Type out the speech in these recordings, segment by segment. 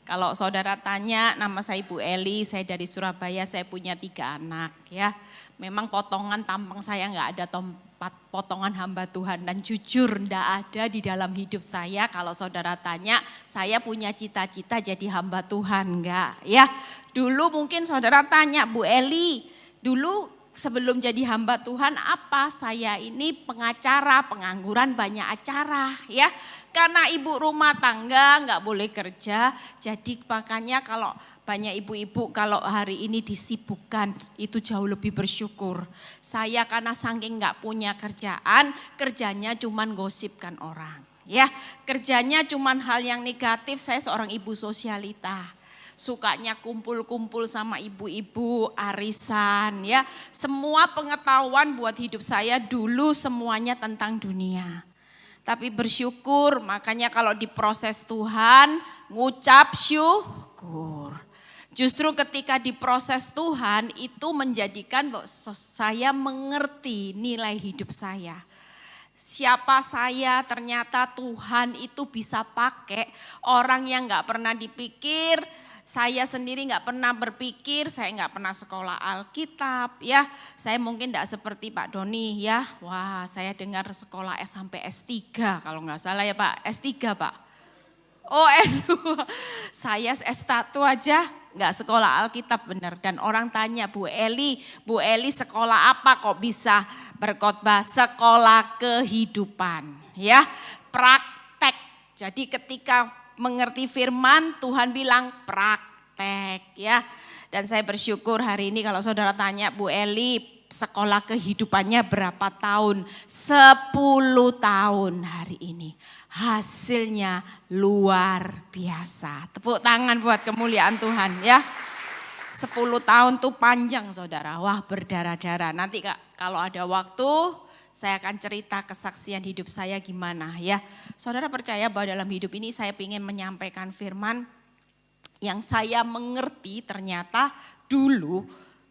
Kalau saudara tanya, nama saya Ibu Eli, saya dari Surabaya, saya punya 3 anak ya. Memang potongan tampang saya nggak ada tempat potongan hamba Tuhan dan jujur nggak ada di dalam hidup saya. Kalau saudara tanya, saya punya cita-cita jadi hamba Tuhan nggak ya. Dulu mungkin saudara tanya, Bu Eli, dulu sebelum jadi hamba Tuhan apa? Saya ini pengacara, pengangguran banyak acara ya. Karena ibu rumah tangga nggak boleh kerja, jadi makanya kalau banyak ibu-ibu kalau hari ini disibukkan itu jauh lebih bersyukur. Saya karena saking nggak punya kerjaan, kerjanya cuman gosipkan orang. Ya, kerjanya cuman hal yang negatif. Saya seorang ibu sosialita. Sukanya kumpul-kumpul sama ibu-ibu, arisan ya. Semua pengetahuan buat hidup saya dulu semuanya tentang dunia. Tapi bersyukur, makanya kalau diproses Tuhan, ngucap syukur. Justru ketika diproses Tuhan itu menjadikan saya mengerti nilai hidup saya. Siapa saya, ternyata Tuhan itu bisa pakai orang yang gak pernah dipikir. Saya sendiri nggak pernah berpikir, saya nggak pernah sekolah Alkitab ya. Saya mungkin nggak seperti Pak Doni ya. Wah, saya dengar sekolah sampai S3 kalau nggak salah ya Pak. S3 Pak. Oh S2. Saya S1 aja nggak sekolah Alkitab benar. Dan orang tanya Bu Eli sekolah apa kok bisa berkhotbah? Sekolah kehidupan ya. Praktek. Jadi ketika mengerti firman, Tuhan bilang praktek ya. Dan saya bersyukur hari ini kalau saudara tanya Bu Eli sekolah kehidupannya berapa tahun? 10 tahun hari ini. Hasilnya luar biasa. Tepuk tangan buat kemuliaan Tuhan ya. 10 tahun tuh panjang saudara. Wah berdarah-darah. Nanti kalau ada waktu saya akan cerita kesaksian hidup saya gimana ya. Saudara percaya bahwa dalam hidup ini saya ingin menyampaikan firman yang saya mengerti ternyata dulu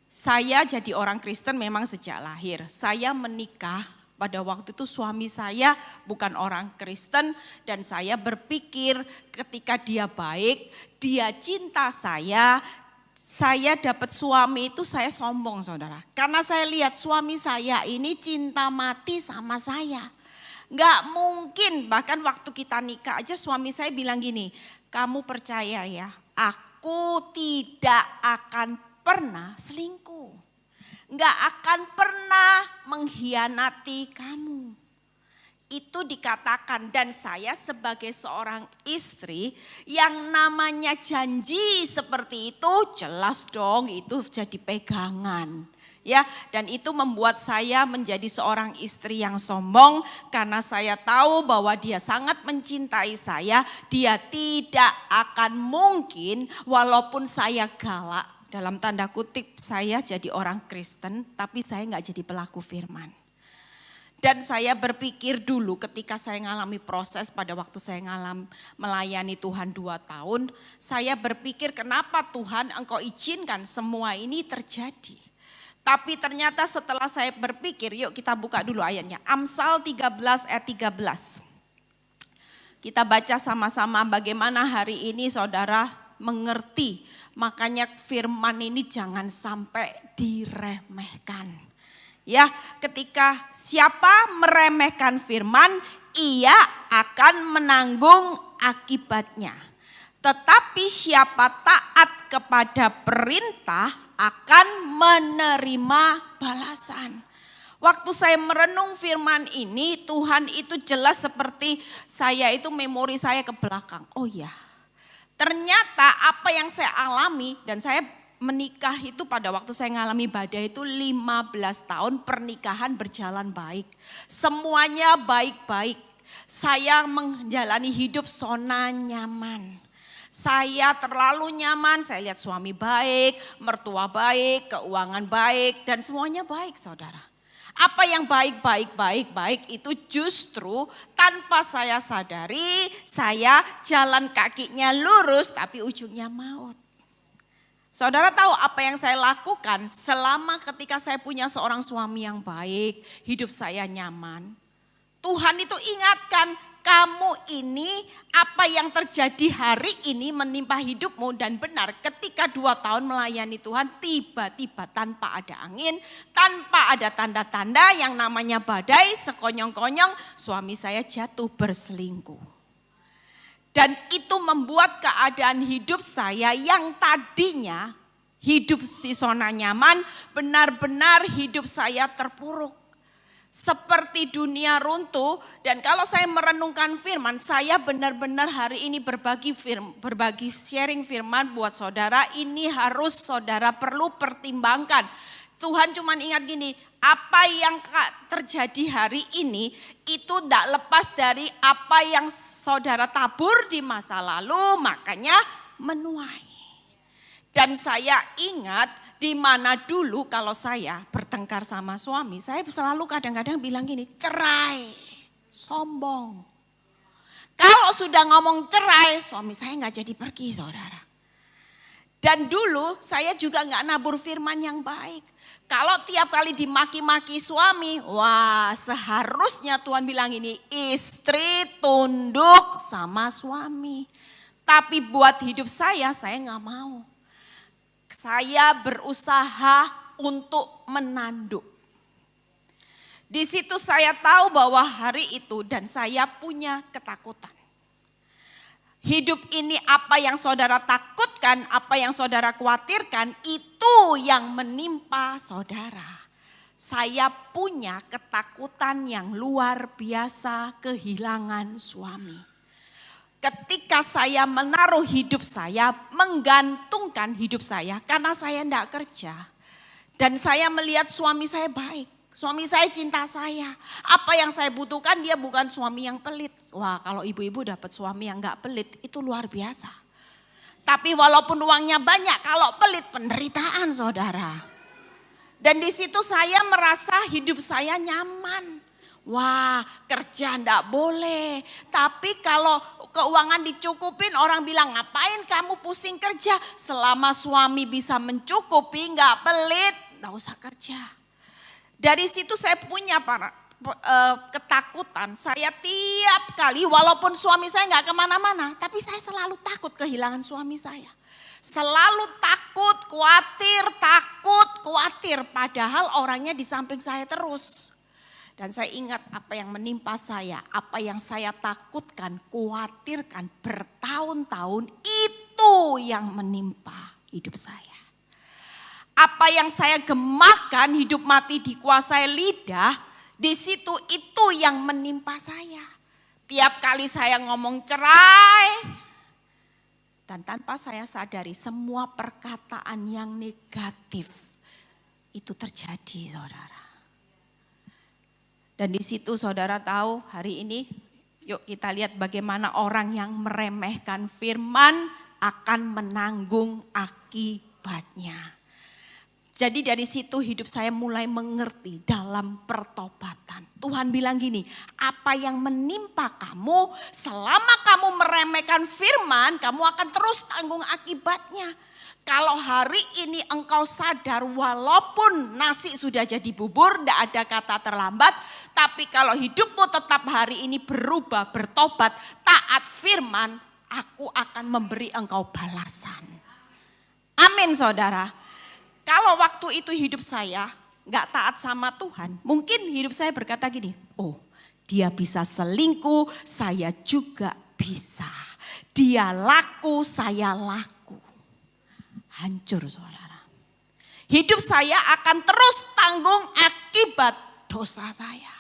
saya jadi orang Kristen memang sejak lahir. Saya menikah pada waktu itu suami saya bukan orang Kristen dan saya berpikir ketika dia baik, dia cinta saya dapat suami itu saya sombong saudara. Karena saya lihat suami saya ini cinta mati sama saya. Nggak mungkin, bahkan waktu kita nikah aja suami saya bilang gini, kamu percaya ya, aku tidak akan pernah selingkuh. Nggak akan pernah mengkhianati kamu. Itu dikatakan dan saya sebagai seorang istri yang namanya janji seperti itu jelas dong itu jadi pegangan. Ya, dan itu membuat saya menjadi seorang istri yang sombong karena saya tahu bahwa dia sangat mencintai saya, dia tidak akan mungkin walaupun saya galak dalam tanda kutip saya jadi orang Kristen tapi saya nggak jadi pelaku firman. Dan saya berpikir dulu ketika saya mengalami proses pada waktu saya melayani Tuhan 2 tahun. Saya berpikir kenapa Tuhan engkau izinkan semua ini terjadi. Tapi ternyata setelah saya berpikir, yuk kita buka dulu ayatnya. Amsal 13 ayat 13. Kita baca sama-sama bagaimana hari ini saudara mengerti. Makanya firman ini jangan sampai diremehkan. Ya, ketika siapa meremehkan firman, ia akan menanggung akibatnya. Tetapi siapa taat kepada perintah akan menerima balasan. Waktu saya merenung firman ini, Tuhan itu jelas seperti saya itu memori saya ke belakang. Oh ya, ternyata apa yang saya alami dan saya menikah itu pada waktu saya ngalami badai itu 15 tahun pernikahan berjalan baik. Semuanya baik-baik. Saya menjalani hidup zona nyaman. Saya terlalu nyaman, saya lihat suami baik, mertua baik, keuangan baik dan semuanya baik saudara. Apa yang baik itu justru tanpa saya sadari saya jalan kakinya lurus tapi ujungnya maut. Saudara tahu apa yang saya lakukan selama ketika saya punya seorang suami yang baik, hidup saya nyaman. Tuhan itu ingatkan, kamu ini apa yang terjadi hari ini menimpa hidupmu dan benar ketika 2 tahun melayani Tuhan tiba-tiba tanpa ada angin, tanpa ada tanda-tanda yang namanya badai, sekonyong-konyong suami saya jatuh berselingkuh. Dan itu membuat keadaan hidup saya yang tadinya hidup di zona nyaman, benar-benar hidup saya terpuruk. Seperti dunia runtuh, dan kalau saya merenungkan firman, saya benar-benar hari ini berbagi sharing firman buat saudara, ini harus saudara perlu pertimbangkan. Tuhan cuma ingat gini, apa yang terjadi hari ini itu tidak lepas dari apa yang saudara tabur di masa lalu, makanya menuai. Dan saya ingat di mana dulu kalau saya bertengkar sama suami, saya selalu kadang-kadang bilang gini, cerai, sombong. Kalau sudah ngomong cerai, suami saya nggak jadi pergi, saudara. Dan dulu saya juga nggak nabur firman yang baik. Kalau tiap kali dimaki-maki suami, wah seharusnya Tuhan bilang ini, istri tunduk sama suami. Tapi buat hidup saya nggak mau. Saya berusaha untuk menanduk. Di situ saya tahu bahwa hari itu dan saya punya ketakutan. Hidup ini apa yang saudara takutkan, apa yang saudara khawatirkan, itu yang menimpa saudara. Saya punya ketakutan yang luar biasa kehilangan suami. Ketika saya menaruh hidup saya, menggantungkan hidup saya karena saya tidak kerja. Dan saya melihat suami saya baik, suami saya cinta saya. Apa yang saya butuhkan dia bukan suami yang pelit. Wah kalau ibu-ibu dapat suami yang gak pelit itu luar biasa. Tapi walaupun uangnya banyak, kalau pelit penderitaan saudara. Dan di situ saya merasa hidup saya nyaman. Wah kerja enggak boleh, tapi kalau keuangan dicukupin orang bilang ngapain kamu pusing kerja. Selama suami bisa mencukupi enggak pelit, enggak usah kerja. Dari situ saya punya ketakutan, saya tiap kali walaupun suami saya enggak kemana-mana, tapi saya selalu takut kehilangan suami saya. Selalu takut, khawatir, padahal orangnya di samping saya terus. Dan saya ingat apa yang menimpa saya, apa yang saya takutkan, khawatirkan bertahun-tahun itu yang menimpa hidup saya. Apa yang saya gemakan hidup mati dikuasai lidah, di situ itu yang menimpa saya. Tiap kali saya ngomong cerai, dan tanpa saya sadari semua perkataan yang negatif itu terjadi saudara. Dan di situ saudara tahu hari ini yuk kita lihat bagaimana orang yang meremehkan firman akan menanggung akibatnya. Jadi dari situ hidup saya mulai mengerti dalam pertobatan. Tuhan bilang gini, apa yang menimpa kamu selama kamu meremehkan firman, kamu akan terus tanggung akibatnya. Kalau hari ini engkau sadar walaupun nasi sudah jadi bubur, tidak ada kata terlambat. Tapi kalau hidupmu tetap hari ini berubah, bertobat, taat firman, aku akan memberi engkau balasan. Amin saudara. Kalau waktu itu hidup saya gak taat sama Tuhan, mungkin hidup saya berkata gini, oh dia bisa selingkuh, saya juga bisa. Dia laku, saya laku. Hancur saudara. Hidup saya akan terus tanggung akibat dosa saya.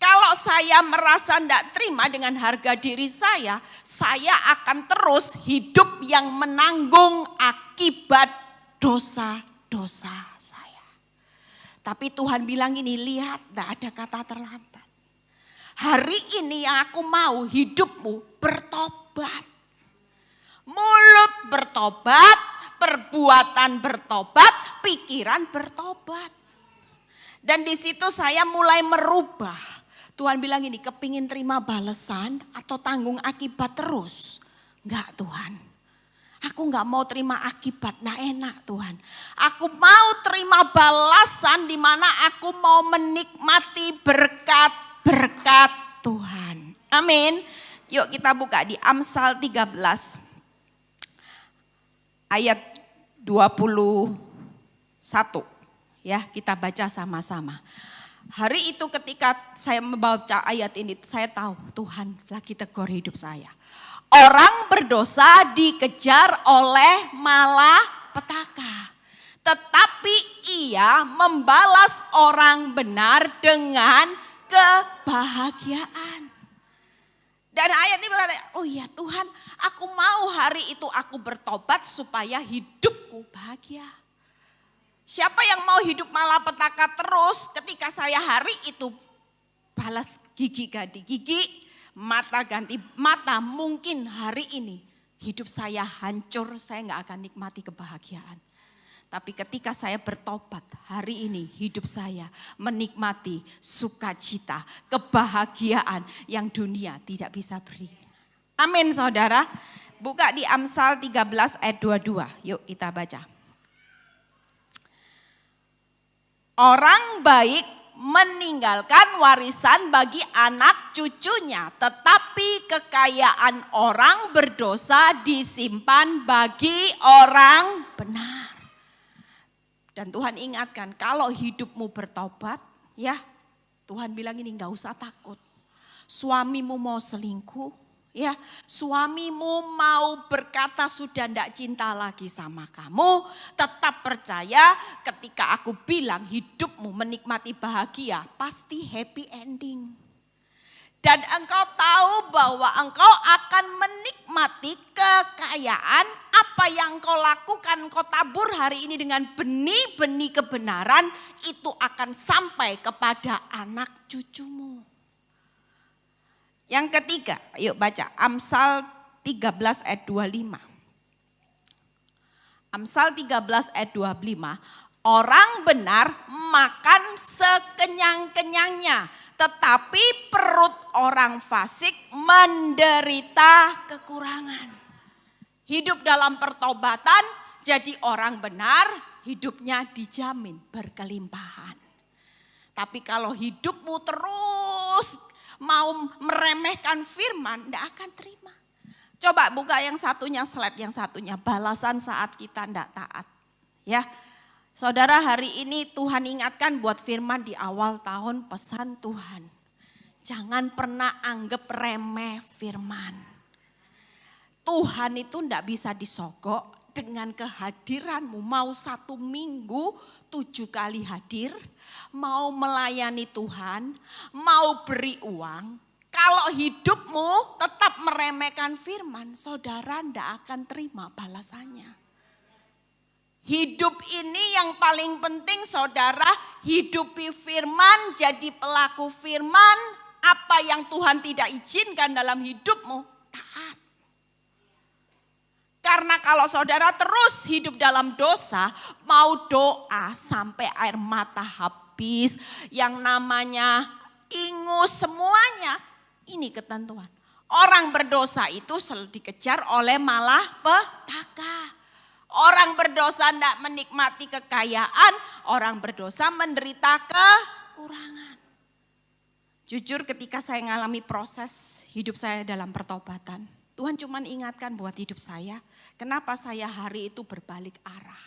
Kalau saya merasa tidak terima dengan harga diri saya akan terus hidup yang menanggung akibat dosa-dosa saya. Tapi Tuhan bilang ini, lihat tidak ada kata terlambat. Hari ini yang aku mau hidupmu bertobat. Mulut bertobat, perbuatan bertobat, pikiran bertobat. Dan di situ saya mulai merubah. Tuhan bilang ini, kepingin terima balasan atau tanggung akibat terus? Enggak Tuhan. Aku enggak mau terima akibat, nah enak Tuhan. Aku mau terima balasan di mana aku mau menikmati berkat-berkat Tuhan. Amin. Yuk kita buka di Amsal 13 ayat 21. Ya, kita baca sama-sama. Hari itu ketika saya membaca ayat ini, saya tahu Tuhan lagi tegur hidup saya. Orang berdosa dikejar oleh malapetaka, tetapi ia membalas orang benar dengan kebahagiaan. Dan ayat ini berkata, oh iya Tuhan, aku mau hari itu aku bertobat supaya hidupku bahagia. Siapa yang mau hidup malapetaka terus ketika saya hari itu balas gigi ganti gigi, mata ganti mata, mungkin hari ini hidup saya hancur, saya gak akan nikmati kebahagiaan. Tapi ketika saya bertobat, hari ini hidup saya menikmati sukacita, kebahagiaan yang dunia tidak bisa beri. Amin saudara. Buka di Amsal 13 ayat 22. Yuk kita baca. Orang baik meninggalkan warisan bagi anak cucunya, tetapi kekayaan orang berdosa disimpan bagi orang benar. Dan Tuhan ingatkan, kalau hidupmu bertobat, ya Tuhan bilang ini gak usah takut. Suamimu mau selingkuh, ya suamimu mau berkata sudah gak cinta lagi sama kamu, tetap percaya ketika aku bilang hidupmu menikmati bahagia, pasti happy ending. Dan engkau tahu bahwa engkau akan menikmati kekayaan apa yang engkau lakukan, engkau tabur hari ini dengan benih-benih kebenaran, itu akan sampai kepada anak cucumu. Yang ketiga, yuk baca Amsal 13 ayat 25. Amsal 13 ayat 25. Orang benar makan sekenyang-kenyangnya, tetapi perut orang fasik menderita kekurangan. Hidup dalam pertobatan, jadi orang benar, hidupnya dijamin berkelimpahan. Tapi kalau hidupmu terus mau meremehkan firman, tidak akan terima. Coba buka yang satunya, slide yang satunya, balasan saat kita tidak taat. Ya. Saudara, hari ini Tuhan ingatkan buat firman di awal tahun, pesan Tuhan. Jangan pernah anggap remeh firman. Tuhan itu tidak bisa disogok dengan kehadiranmu. Mau 1 minggu 7 kali hadir, mau melayani Tuhan, mau beri uang. Kalau hidupmu tetap meremehkan firman, saudara tidak akan terima balasannya. Hidup ini yang paling penting saudara, hidupi firman, jadi pelaku firman. Apa yang Tuhan tidak izinkan dalam hidupmu, taat. Karena kalau saudara terus hidup dalam dosa, mau doa sampai air mata habis, yang namanya ingus semuanya, ini ketentuan. Orang berdosa itu selalu dikejar oleh malapetaka. Orang berdosa tidak menikmati kekayaan, orang berdosa menderita kekurangan. Jujur ketika saya mengalami proses hidup saya dalam pertobatan, Tuhan cuma ingatkan buat hidup saya, kenapa saya hari itu berbalik arah.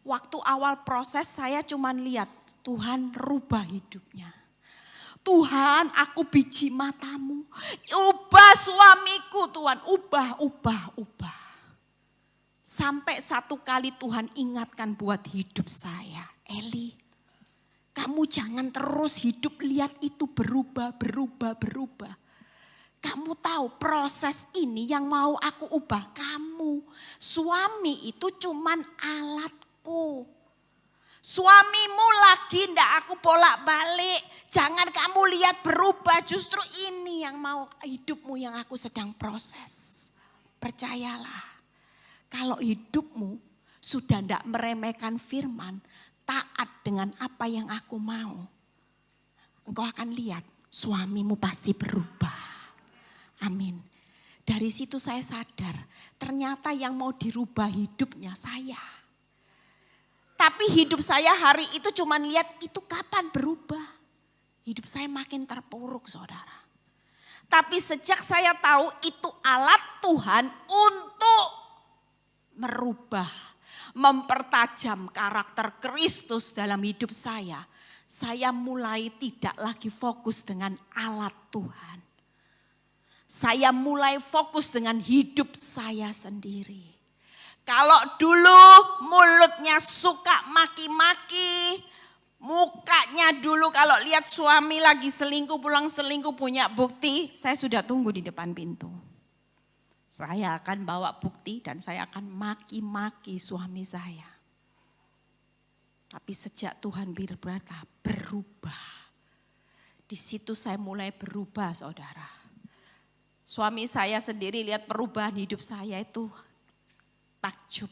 Waktu awal proses saya cuma lihat Tuhan rubah hidupnya. Tuhan, aku biji matamu, ubah suamiku Tuhan, ubah. Sampai 1 kali Tuhan ingatkan buat hidup saya, Eli, kamu jangan terus hidup lihat itu berubah. Kamu tahu proses ini yang mau aku ubah kamu. Suami itu cuman alatku. Suamimu lagi ndak aku bolak balik. Jangan kamu lihat berubah, justru ini yang mau hidupmu yang aku sedang proses. Percayalah. Kalau hidupmu sudah tidak meremehkan firman, taat dengan apa yang aku mau, engkau akan lihat suamimu pasti berubah. Amin. Dari situ saya sadar, ternyata yang mau dirubah hidupnya saya. Tapi hidup saya hari itu cuma lihat itu kapan berubah. Hidup saya makin terpuruk saudara. Tapi sejak saya tahu itu alat Tuhan untuk merubah, mempertajam karakter Kristus dalam hidup saya mulai tidak lagi fokus dengan alat Tuhan. Saya mulai fokus dengan hidup saya sendiri. Kalau dulu mulutnya suka maki-maki, mukanya dulu kalau lihat suami lagi selingkuh, pulang selingkuh punya bukti, saya sudah tunggu di depan pintu. Saya akan bawa bukti dan saya akan maki-maki suami saya. Tapi sejak Tuhan berkata berubah, di situ saya mulai berubah, saudara. Suami saya sendiri lihat perubahan hidup saya itu takjub.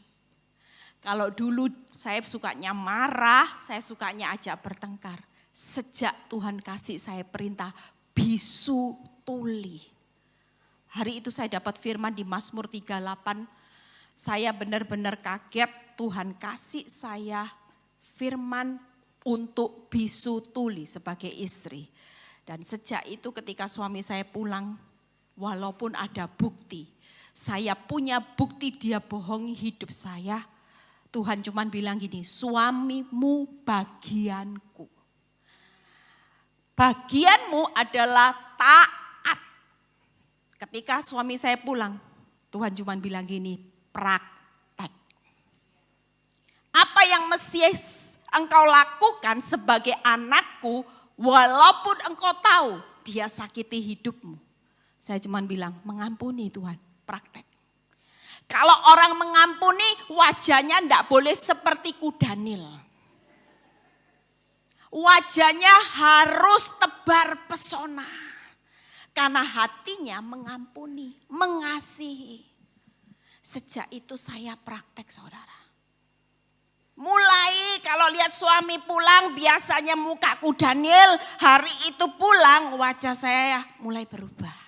Kalau dulu saya sukanya marah, saya sukanya ajak bertengkar. Sejak Tuhan kasih saya perintah bisu tuli. Hari itu saya dapat firman di Mazmur 38. Saya benar-benar kaget, Tuhan kasih saya firman untuk bisu tuli sebagai istri. Dan sejak itu ketika suami saya pulang, walaupun ada bukti, saya punya bukti dia bohongi hidup saya, Tuhan cuman bilang gini, suamimu bagianku. Bagianmu adalah taat. Ketika suami saya pulang, Tuhan cuman bilang gini, praktek. Apa yang mesti engkau lakukan sebagai anakku, walaupun engkau tahu dia sakiti hidupmu. Saya cuman bilang, mengampuni Tuhan, praktek. Kalau orang mengampuni, wajahnya tidak boleh seperti kuda Nil. Wajahnya harus tebar pesona. Karena hatinya mengampuni, mengasihi. Sejak itu saya praktek, saudara. Mulai kalau lihat suami pulang, biasanya muka kuda Nil. Hari itu pulang, wajah saya mulai berubah.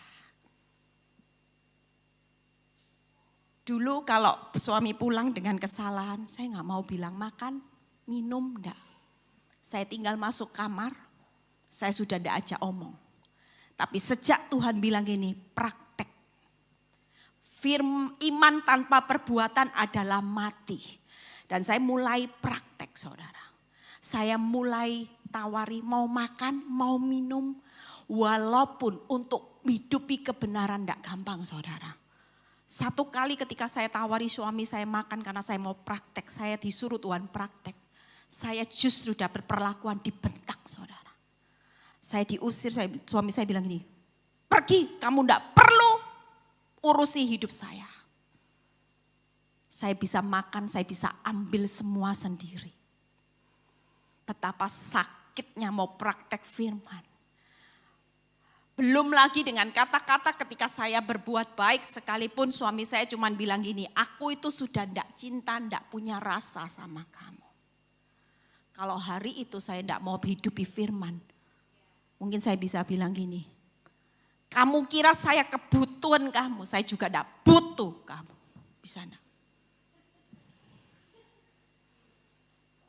Dulu kalau suami pulang dengan kesalahan, saya nggak mau bilang makan, minum, enggak. Saya tinggal masuk kamar, saya sudah enggak ajak omong. Tapi sejak Tuhan bilang gini, praktek. Iman tanpa perbuatan adalah mati. Dan saya mulai praktek, saudara. Saya mulai tawari mau makan, mau minum. Walaupun untuk hidupi kebenaran enggak gampang, saudara. Satu kali ketika saya tawari suami saya makan karena saya mau praktek, saya disuruh Tuhan praktek. Saya justru dapat perlakuan dibentak, saudara. Saya diusir, suami saya bilang gini, pergi, kamu enggak perlu urusi hidup saya. Saya bisa makan, saya bisa ambil semua sendiri. Betapa sakitnya mau praktek firman. Belum lagi dengan kata-kata ketika saya berbuat baik sekalipun suami saya cuma bilang gini, aku itu sudah enggak cinta, enggak punya rasa sama kamu. Kalau hari itu saya enggak mau hidupi firman, mungkin saya bisa bilang gini, kamu kira saya kebutuhan kamu, saya juga enggak butuh kamu. Bisa enggak?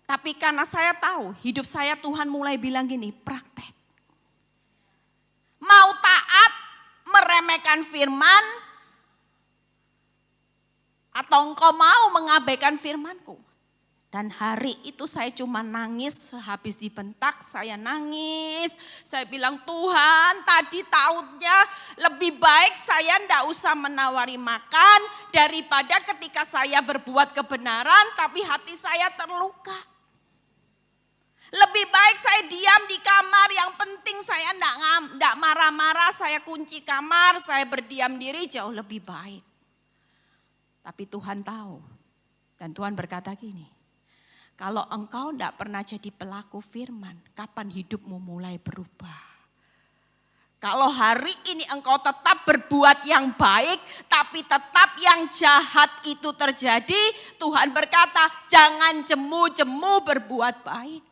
Tapi karena saya tahu hidup saya Tuhan mulai bilang gini, praktek. Mau taat, meremehkan firman, atau engkau mau mengabaikan firmanku. Dan hari itu saya cuma nangis, habis dibentak saya nangis. Saya bilang Tuhan tadi tahunya lebih baik saya enggak usah menawari makan daripada ketika saya berbuat kebenaran tapi hati saya terluka. Lebih baik saya diam di kamar, yang penting saya enggak marah-marah, saya kunci kamar, saya berdiam diri jauh lebih baik. Tapi Tuhan tahu dan Tuhan berkata gini, kalau engkau enggak pernah jadi pelaku firman, kapan hidupmu mulai berubah? Kalau hari ini engkau tetap berbuat yang baik, tapi tetap yang jahat itu terjadi, Tuhan berkata jangan jemu-jemu berbuat baik.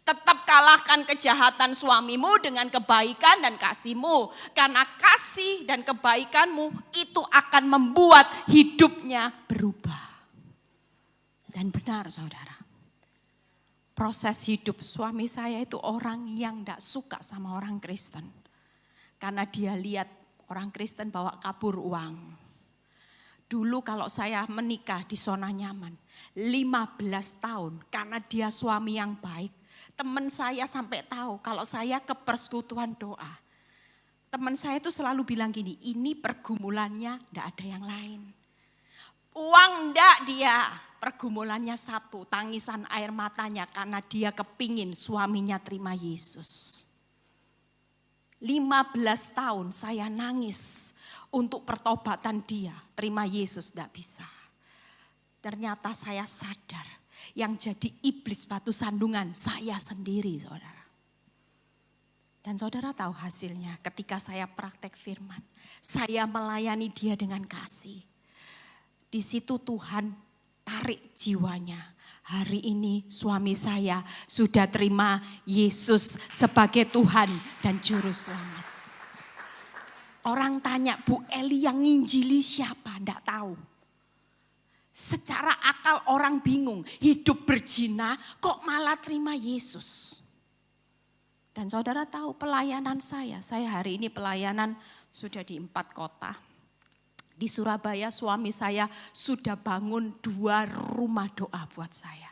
Tetap kalahkan kejahatan suamimu dengan kebaikan dan kasihmu. Karena kasih dan kebaikanmu itu akan membuat hidupnya berubah. Dan benar, saudara. Proses hidup suami saya itu orang yang tidak suka sama orang Kristen. Karena dia lihat orang Kristen bawa kabur uang. Dulu kalau saya menikah di zona nyaman, 15 tahun karena dia suami yang baik. Teman saya sampai tahu kalau saya ke persekutuan doa. Teman saya itu selalu bilang gini, ini pergumulannya enggak ada yang lain. Uang enggak dia, pergumulannya satu, tangisan air matanya karena dia kepingin suaminya terima Yesus. 15 tahun saya nangis untuk pertobatan dia, terima Yesus enggak bisa. Ternyata saya sadar yang jadi iblis batu sandungan saya sendiri, saudara. Dan saudara tahu hasilnya ketika saya praktek firman. Saya melayani dia dengan kasih. Di situ Tuhan tarik jiwanya. Hari ini suami saya sudah terima Yesus sebagai Tuhan dan Juru Selamat. Orang tanya, Bu Eli yang nginjili siapa? Enggak tahu. Secara akal orang bingung, hidup berzina kok malah terima Yesus. Dan saudara tahu pelayanan saya hari ini pelayanan sudah di 4 kota. Di Surabaya suami saya sudah bangun 2 rumah doa buat saya.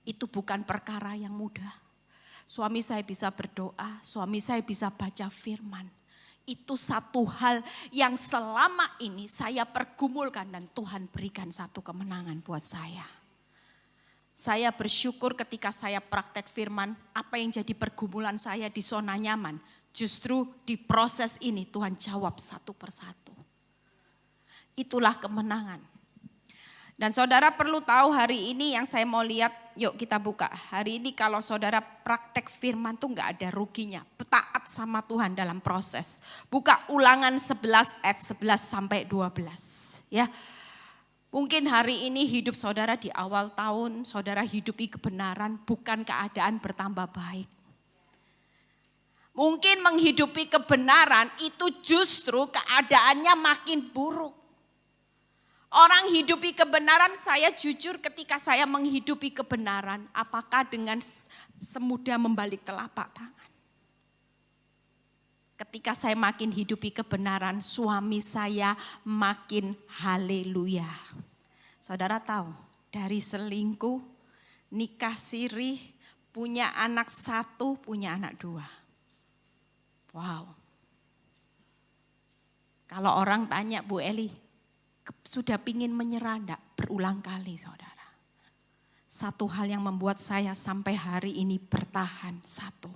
Itu bukan perkara yang mudah. Suami saya bisa berdoa, suami saya bisa baca firman. Itu satu hal yang selama ini saya pergumulkan dan Tuhan berikan satu kemenangan buat saya. Saya bersyukur ketika saya praktek firman, apa yang jadi pergumulan saya di zona nyaman. Justru di proses ini Tuhan jawab satu persatu. Itulah kemenangan. Dan saudara perlu tahu hari ini yang saya mau lihat, yuk kita buka. Hari ini kalau saudara praktek firman tuh gak ada ruginya. Taat sama Tuhan dalam proses. Buka Ulangan 11 ayat 11 sampai 12. Ya. Mungkin hari ini hidup saudara di awal tahun, saudara hidupi kebenaran, bukan keadaan bertambah baik. Mungkin menghidupi kebenaran itu justru keadaannya makin buruk. Orang hidupi kebenaran, saya jujur ketika saya menghidupi kebenaran, apakah dengan semudah membalik telapak tangan? Ketika saya makin hidupi kebenaran, suami saya makin haleluya. Saudara tahu, dari selingkuh, nikah siri, punya anak 1, punya anak 2. Wow. Kalau orang tanya, Bu Eli, sudah pingin menyerah enggak? Berulang kali saudara. Satu hal yang membuat saya sampai hari ini bertahan, satu.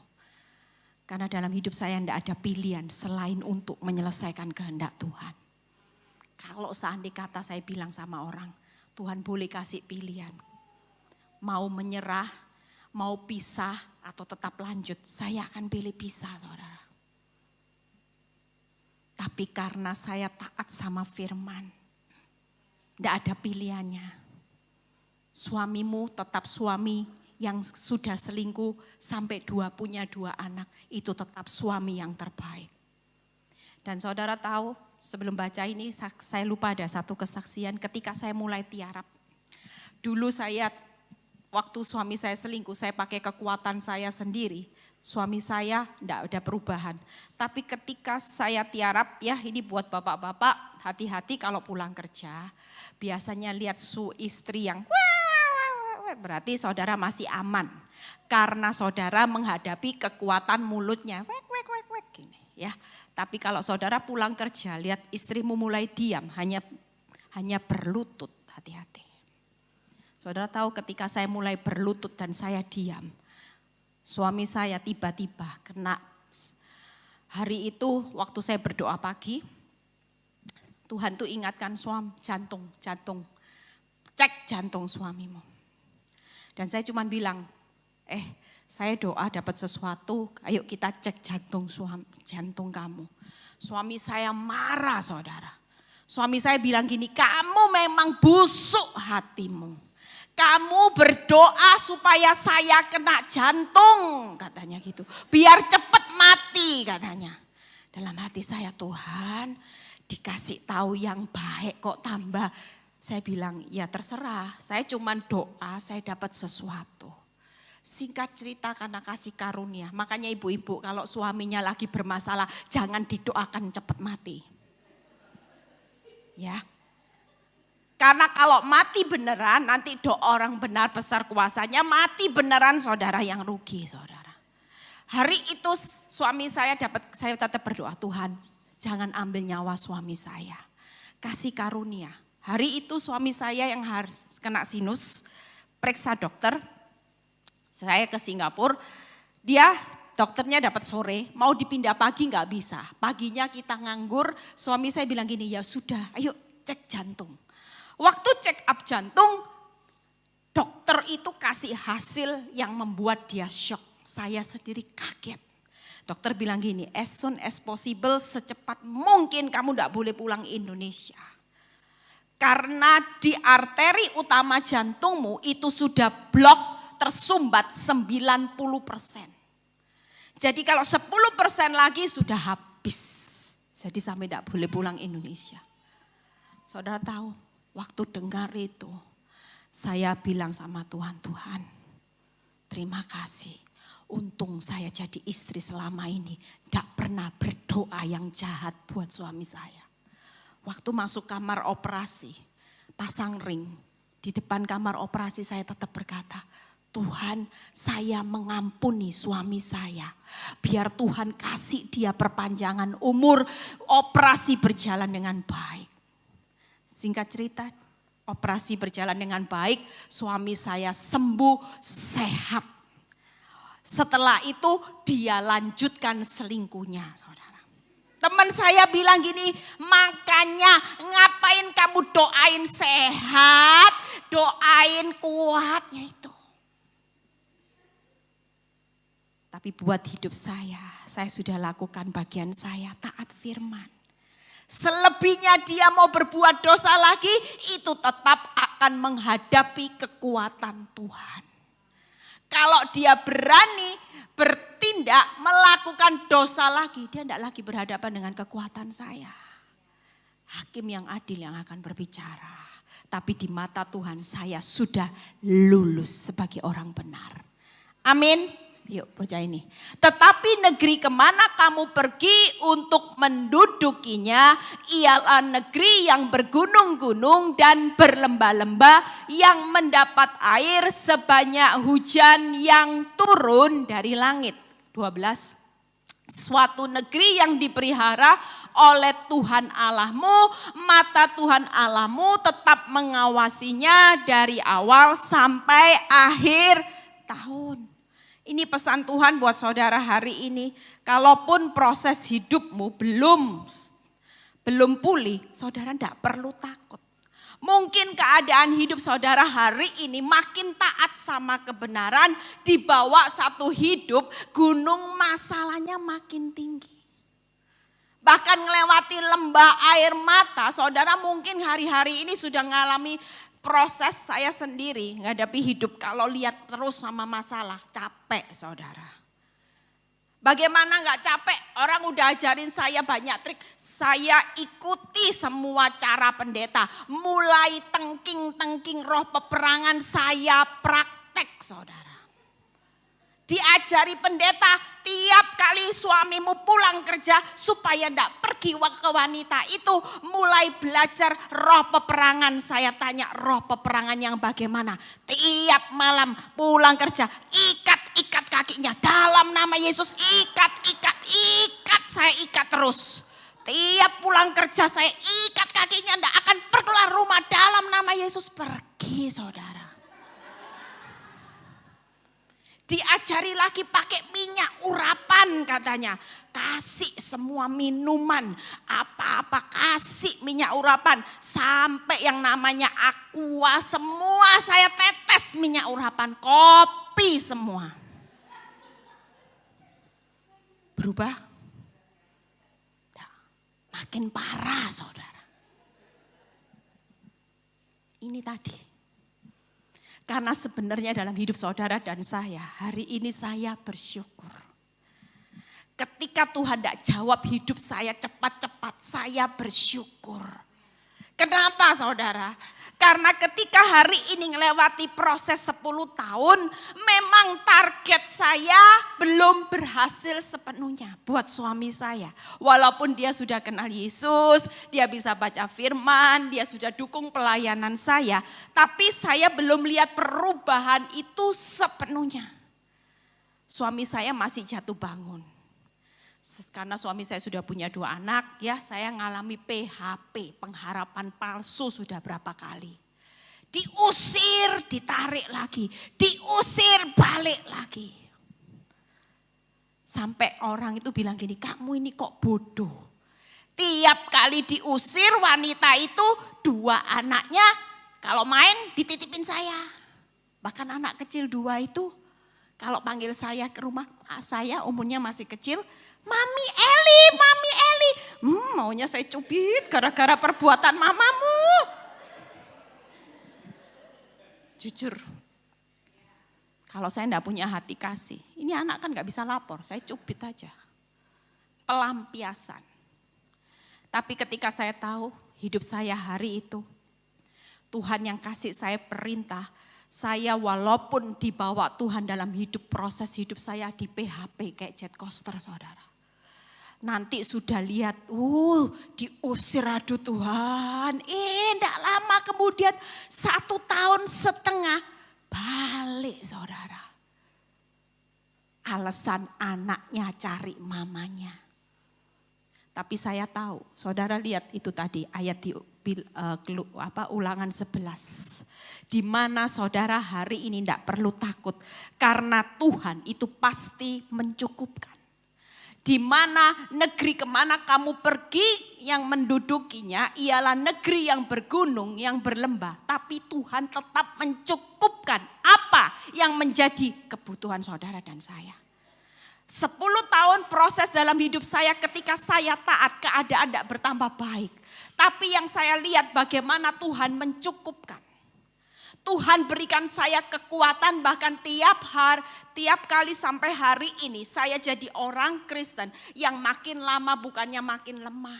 Karena dalam hidup saya enggak ada pilihan selain untuk menyelesaikan kehendak Tuhan. Kalau seandainya kata saya bilang sama orang, Tuhan boleh kasih pilihan. Mau menyerah, mau pisah atau tetap lanjut, saya akan pilih pisah saudara. Tapi karena saya taat sama firman, tidak ada pilihannya. Suamimu tetap suami yang sudah selingkuh sampai punya 2 anak. Itu tetap suami yang terbaik. Dan saudara tahu sebelum baca ini saya lupa ada satu kesaksian ketika saya mulai tiarap. Dulu saya waktu suami saya selingkuh saya pakai kekuatan saya sendiri. Suami saya enggak ada perubahan. Tapi ketika saya tiarap, ya ini buat bapak-bapak, hati-hati kalau pulang kerja. Biasanya lihat istri yang berarti saudara masih aman. Karena saudara menghadapi kekuatan mulutnya. Gini, ya. Tapi kalau saudara pulang kerja, lihat istrimu mulai diam, hanya berlutut, hati-hati. Saudara tahu ketika saya mulai berlutut dan saya diam. Suami saya tiba-tiba kena, hari itu waktu saya berdoa pagi, Tuhan tuh ingatkan jantung, cek jantung suamimu. Dan saya cuma bilang, saya doa dapat sesuatu, ayo kita cek jantung kamu. Suami saya marah saudara. Suami saya bilang gini, kamu memang busuk hatimu. Kamu berdoa supaya saya kena jantung, katanya gitu. Biar cepat mati, katanya. Dalam hati saya, Tuhan dikasih tahu yang baik kok tambah. Saya bilang, ya terserah, saya cuma doa, saya dapat sesuatu. Singkat cerita karena kasih karunia. Makanya ibu-ibu kalau suaminya lagi bermasalah jangan didoakan cepat mati. Ya. Karena kalau mati beneran nanti doa orang benar besar kuasanya. Mati beneran saudara yang rugi saudara. Hari itu suami saya tetap berdoa, Tuhan jangan ambil nyawa suami saya. Kasih karunia. Hari itu suami saya yang harus kena sinus, periksa dokter. Saya ke Singapura, dokternya dapat sore, mau dipindah pagi nggak bisa. Paginya kita nganggur, suami saya bilang gini, ya sudah ayo cek jantung. Waktu check up jantung, dokter itu kasih hasil yang membuat dia shock. Saya sendiri kaget. Dokter bilang gini, as soon as possible, secepat mungkin kamu nggak boleh pulang Indonesia. Karena di arteri utama jantungmu itu sudah blok, tersumbat 90%. Jadi kalau 10% lagi sudah habis. Jadi sampai tidak boleh pulang Indonesia. Saudara tahu, waktu dengar itu, saya bilang sama Tuhan, Tuhan terima kasih. Untung saya jadi istri selama ini, tidak pernah berdoa yang jahat buat suami saya. Waktu masuk kamar operasi, pasang ring, di depan kamar operasi saya tetap berkata, Tuhan saya mengampuni suami saya. Biar Tuhan kasih dia perpanjangan umur, operasi berjalan dengan baik. Singkat cerita, operasi berjalan dengan baik, suami saya sembuh sehat. Setelah itu dia lanjutkan selingkuhnya saudara. Teman saya bilang gini, makanya ngapain kamu doain sehat, doain kuatnya itu. Tapi buat hidup saya sudah lakukan bagian saya, taat firman. Selebihnya dia mau berbuat dosa lagi, itu tetap akan menghadapi kekuatan Tuhan. Kalau dia berani bertindak melakukan dosa lagi, dia tidak lagi berhadapan dengan kekuatan saya. Hakim yang adil yang akan berbicara. Tapi di mata Tuhan saya sudah lulus sebagai orang benar. Amin. Yuk baca ini. Tetapi negeri kemana kamu pergi untuk mendudukinya ialah negeri yang bergunung-gunung dan berlembah-lembah yang mendapat air sebanyak hujan yang turun dari langit. 12. Suatu negeri yang dipelihara oleh Tuhan Allahmu, mata Tuhan Allahmu tetap mengawasinya dari awal sampai akhir tahun. Ini pesan Tuhan buat saudara hari ini. Kalaupun proses hidupmu belum pulih, saudara tidak perlu takut. Mungkin keadaan hidup saudara hari ini makin taat sama kebenaran, dibawa satu hidup, gunung masalahnya makin tinggi. Bahkan melewati lembah air mata, saudara mungkin hari-hari ini sudah mengalami proses saya sendiri menghadapi hidup kalau lihat terus sama masalah, capek saudara. Bagaimana gak capek? Orang udah ajarin saya banyak trik, saya ikuti semua cara pendeta. Mulai tengking roh peperangan saya praktek saudara. Diajari pendeta tiap kali suamimu pulang kerja supaya tidak pergi ke wanita itu, mulai belajar roh peperangan. Saya tanya roh peperangan yang bagaimana? Tiap malam pulang kerja ikat kakinya dalam nama Yesus, ikat, saya ikat terus. Tiap pulang kerja saya ikat kakinya, tidak akan keluar rumah dalam nama Yesus. Pergi saudara. Diajari lagi pakai minyak urapan katanya. Kasih semua minuman, apa-apa kasih minyak urapan. Sampai yang namanya aqua semua saya tetes minyak urapan. Kopi semua. Berubah? Makin parah saudara. Ini tadi. Karena sebenarnya dalam hidup saudara dan saya, hari ini saya bersyukur. Ketika Tuhan tidak jawab hidup saya cepat-cepat, saya bersyukur. Kenapa saudara? Karena ketika hari ini melewati proses 10 tahun, memang target saya belum berhasil sepenuhnya buat suami saya. Walaupun dia sudah kenal Yesus, dia bisa baca firman, dia sudah dukung pelayanan saya. Tapi saya belum lihat perubahan itu sepenuhnya. Suami saya masih jatuh bangun. Karena suami saya sudah punya 2 anak, ya saya ngalami PHP, pengharapan palsu sudah berapa kali. Diusir, ditarik lagi, diusir, balik lagi. Sampai orang itu bilang gini, kamu ini kok bodoh. Tiap kali diusir wanita itu 2 anaknya kalau main dititipin saya. Bahkan anak kecil 2 itu kalau panggil saya ke rumah, saya umurnya masih kecil, Mami Eli, Mami Eli. Maunya saya cubit gara-gara perbuatan mamamu. Jujur, kalau saya enggak punya hati kasih, ini anak kan gak bisa lapor, saya cubit aja. Pelampiasan. Tapi ketika saya tahu hidup saya hari itu, Tuhan yang kasih saya perintah, saya walaupun dibawa Tuhan dalam hidup, proses hidup saya di PHP kayak jet coaster saudara. Nanti sudah lihat, diusir aduh Tuhan. Enggak lama kemudian 1 tahun setengah balik saudara. Alasan anaknya cari mamanya. Tapi saya tahu, saudara lihat itu tadi ayat di Ulangan 11. Di mana saudara hari ini enggak perlu takut. Karena Tuhan itu pasti mencukupkan. Di mana negeri kemana kamu pergi yang mendudukinya ialah negeri yang bergunung, yang berlembah. Tapi Tuhan tetap mencukupkan apa yang menjadi kebutuhan saudara dan saya. 10 tahun proses dalam hidup saya ketika saya taat, keadaan tidak bertambah baik. Tapi yang saya lihat bagaimana Tuhan mencukupkan. Tuhan berikan saya kekuatan bahkan tiap kali sampai hari ini saya jadi orang Kristen yang makin lama bukannya makin lemah.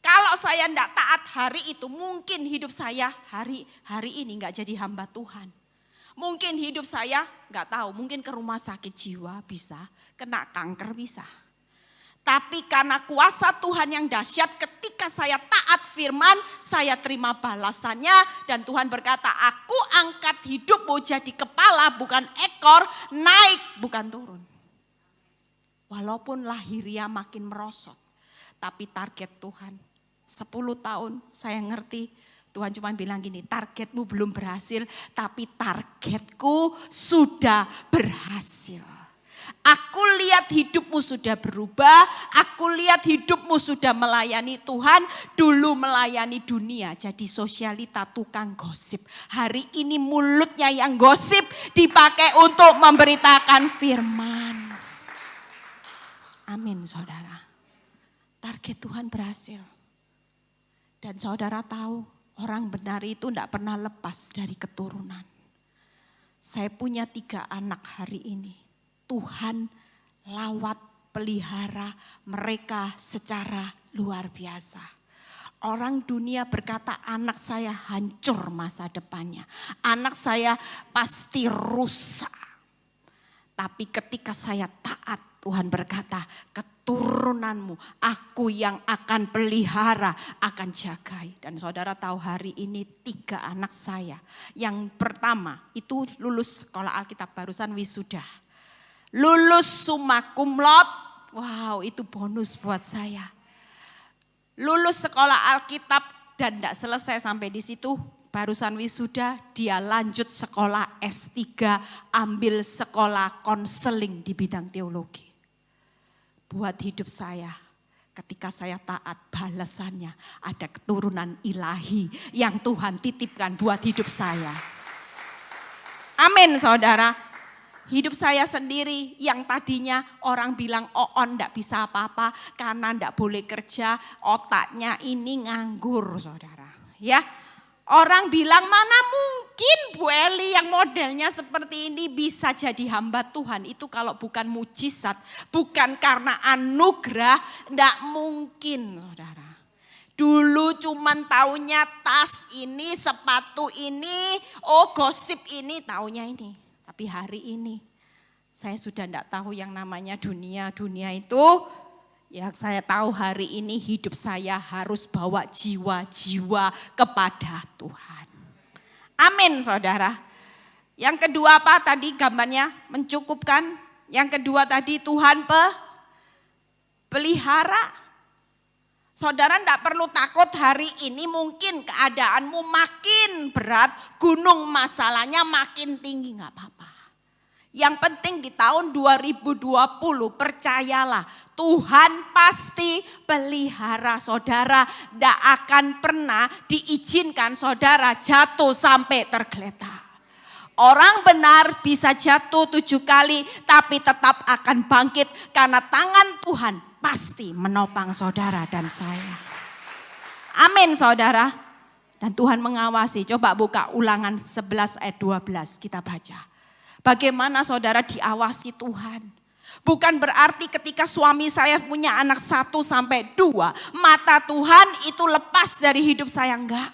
Kalau saya tidak taat hari itu mungkin hidup saya hari ini nggak jadi hamba Tuhan. Mungkin hidup saya nggak tahu, mungkin ke rumah sakit jiwa bisa, kena kanker bisa. Tapi karena kuasa Tuhan yang dahsyat ketika saya taat firman, saya terima balasannya. Dan Tuhan berkata, aku angkat hidupmu jadi kepala bukan ekor, naik bukan turun. Walaupun lahiriah makin merosot, tapi target Tuhan 10 tahun saya ngerti. Tuhan cuma bilang gini, targetmu belum berhasil, tapi targetku sudah berhasil. Aku lihat hidupmu sudah berubah, aku lihat hidupmu sudah melayani Tuhan, dulu melayani dunia jadi sosialita tukang gosip. Hari ini mulutnya yang gosip dipakai untuk memberitakan firman. Amin saudara. Target Tuhan berhasil. Dan saudara tahu orang benar itu tidak pernah lepas dari keturunan. Saya punya 3 anak hari ini. Tuhan lawat pelihara mereka secara luar biasa. Orang dunia berkata anak saya hancur masa depannya. Anak saya pasti rusak. Tapi ketika saya taat Tuhan berkata keturunanmu aku yang akan pelihara, akan jagai. Dan saudara tahu hari ini 3 anak saya. Yang pertama itu lulus sekolah Alkitab barusan wisuda. Lulus summa cum laude, wow itu bonus buat saya. Lulus sekolah Alkitab dan tidak selesai sampai di situ, barusan wisuda dia lanjut sekolah S3, ambil sekolah konseling di bidang teologi. Buat hidup saya, ketika saya taat balasannya ada keturunan ilahi yang Tuhan titipkan buat hidup saya. Amin saudara. Hidup saya sendiri yang tadinya orang bilang enggak bisa apa-apa karena enggak boleh kerja, otaknya ini nganggur saudara. Ya, orang bilang mana mungkin Bu Eli yang modelnya seperti ini bisa jadi hamba Tuhan. Itu kalau bukan mujizat, bukan karena anugerah, enggak mungkin saudara. Dulu cuman taunya tas ini, sepatu ini, gosip ini, taunya ini. Tapi hari ini saya sudah tidak tahu yang namanya dunia. Dunia itu ya saya tahu hari ini hidup saya harus bawa jiwa-jiwa kepada Tuhan. Amin saudara. Yang kedua apa tadi gambarnya mencukupkan. Yang kedua tadi Tuhan pelihara. Saudara tidak perlu takut hari ini mungkin keadaanmu makin berat, gunung masalahnya makin tinggi, nggak apa-apa. Yang penting di tahun 2020 percayalah Tuhan pasti pelihara saudara, tidak akan pernah diizinkan saudara jatuh sampai tergeletak. Orang benar bisa jatuh 7 kali tapi tetap akan bangkit karena tangan Tuhan pasti menopang saudara dan saya. Amin saudara. Dan Tuhan mengawasi. Coba buka Ulangan 11 ayat 12 kita baca. Bagaimana saudara diawasi Tuhan. Bukan berarti ketika suami saya punya anak 1 sampai 2. Mata Tuhan itu lepas dari hidup saya, enggak.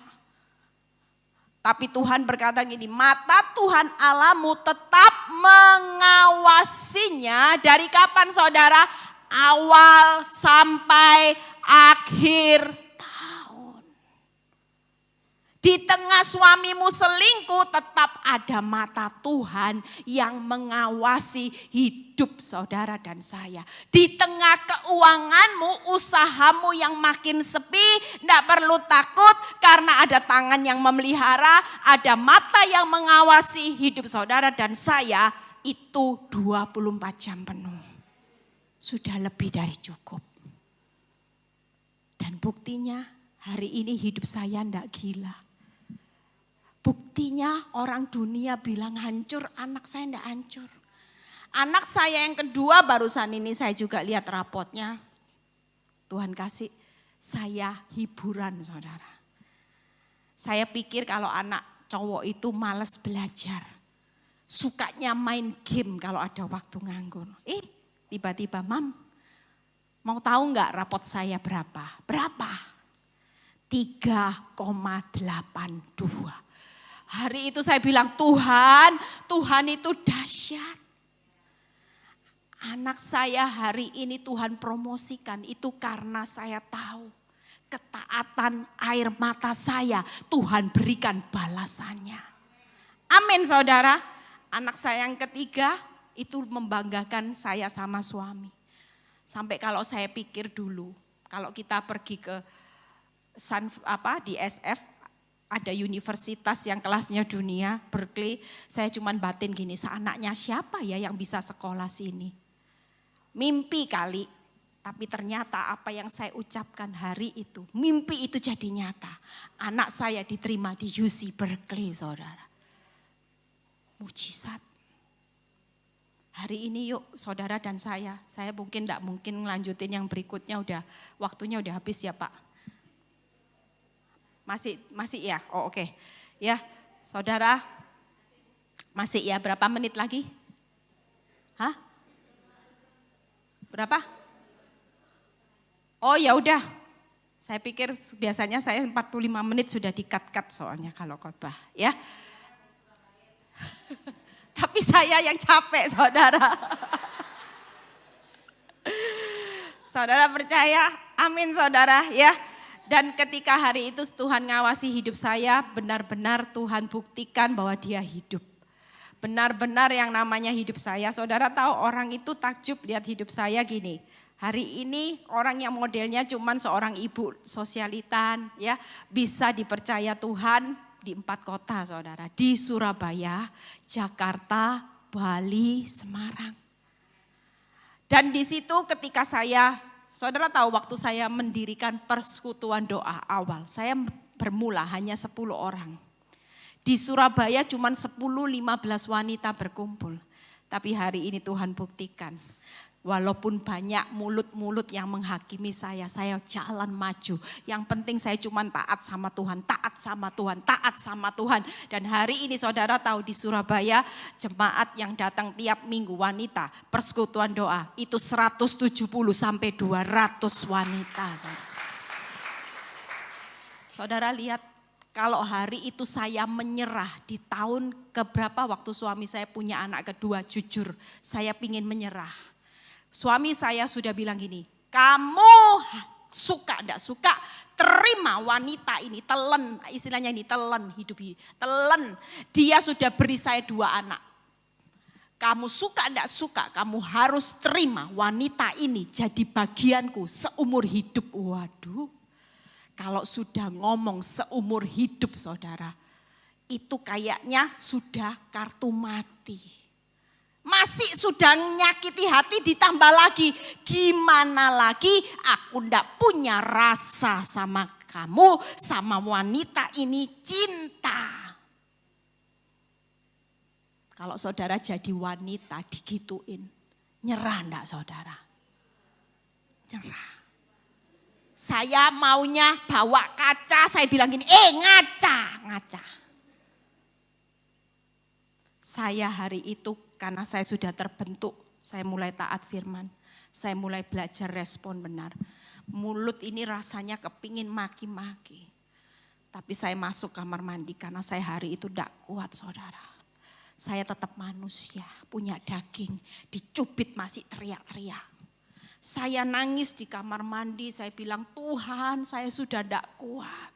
Tapi Tuhan berkata gini, mata Tuhan Allahmu tetap mengawasinya dari kapan saudara? Awal sampai akhir tahun. Di tengah suamimu selingkuh tetap ada mata Tuhan yang mengawasi hidup saudara dan saya. Di tengah keuanganmu, usahamu yang makin sepi, tidak perlu takut karena ada tangan yang memelihara, ada mata yang mengawasi hidup saudara dan saya itu 24 jam penuh. Sudah lebih dari cukup. Dan buktinya hari ini hidup saya tidak gila. Buktinya orang dunia bilang hancur, anak saya tidak hancur. Anak saya yang kedua barusan ini saya juga lihat rapotnya. Tuhan kasih saya hiburan saudara. Saya pikir kalau anak cowok itu malas belajar. Sukanya main game kalau ada waktu nganggur. Tiba-tiba, Mam, mau tahu enggak rapot saya berapa? Berapa? 3,82. Hari itu saya bilang, Tuhan itu dahsyat. Anak saya hari ini Tuhan promosikan itu karena saya tahu ketaatan air mata saya Tuhan berikan balasannya. Amin saudara. Anak saya yang ketiga itu membanggakan saya sama suami. Sampai kalau saya pikir dulu, kalau kita pergi ke di SF, ada universitas yang kelasnya dunia, Berkeley, saya cuman batin gini, anaknya siapa ya yang bisa sekolah sini? Mimpi kali, tapi ternyata apa yang saya ucapkan hari itu, mimpi itu jadi nyata. Anak saya diterima di UC Berkeley, saudara. Mujizat. Hari ini yuk saudara dan saya mungkin tidak mungkin melanjutin yang berikutnya, waktunya udah habis ya Pak. Masih ya, oke. Ya saudara, masih ya, berapa menit lagi? Hah? Berapa? Oh ya udah, saya pikir biasanya saya 45 menit sudah di-cut soalnya kalau khotbah ya. Tapi saya yang capek saudara. Saudara percaya? Amin saudara ya. Dan ketika hari itu Tuhan ngawasi hidup saya, benar-benar Tuhan buktikan bahwa dia hidup. Benar-benar yang namanya hidup saya. Saudara tahu orang itu takjub lihat hidup saya gini. Hari ini orang yang modelnya cuman seorang ibu sosialitan ya, bisa dipercaya Tuhan di 4 kota saudara. Di Surabaya, Jakarta, Bali, Semarang. Dan di situ ketika saudara tahu waktu saya mendirikan persekutuan doa awal, saya bermula hanya 10 orang. Di Surabaya cuma 10-15 wanita berkumpul. Tapi hari ini Tuhan buktikan, walaupun banyak mulut-mulut yang menghakimi saya jalan maju. Yang penting saya cuma taat sama Tuhan, taat sama Tuhan, taat sama Tuhan. Dan hari ini saudara tahu di Surabaya jemaat yang datang tiap minggu wanita, persekutuan doa itu 170 sampai 200 wanita. Saudara lihat, kalau hari itu saya menyerah di tahun keberapa waktu suami saya punya anak kedua, jujur saya pingin menyerah. Suami saya sudah bilang gini, kamu suka enggak suka terima wanita ini, telan, istilahnya ini telan hidup ini, telan. Dia sudah beri saya 2 anak. Kamu suka enggak suka, kamu harus terima wanita ini jadi bagianku seumur hidup. Waduh, kalau sudah ngomong seumur hidup saudara, itu kayaknya sudah kartu mati. Masih sudah nyakiti hati ditambah lagi, gimana lagi aku enggak punya rasa sama kamu, sama wanita ini, cinta. Kalau saudara jadi wanita digituin, nyerah enggak saudara? Nyerah. Saya maunya bawa kaca, saya bilang gini, ngaca. Saya hari itu karena saya sudah terbentuk, saya mulai taat firman, saya mulai belajar respon benar. Mulut ini rasanya kepingin maki-maki. Tapi saya masuk kamar mandi karena saya hari itu tidak kuat saudara. Saya tetap manusia, punya daging, dicubit masih teriak-teriak. Saya nangis di kamar mandi, saya bilang Tuhan saya sudah tidak kuat.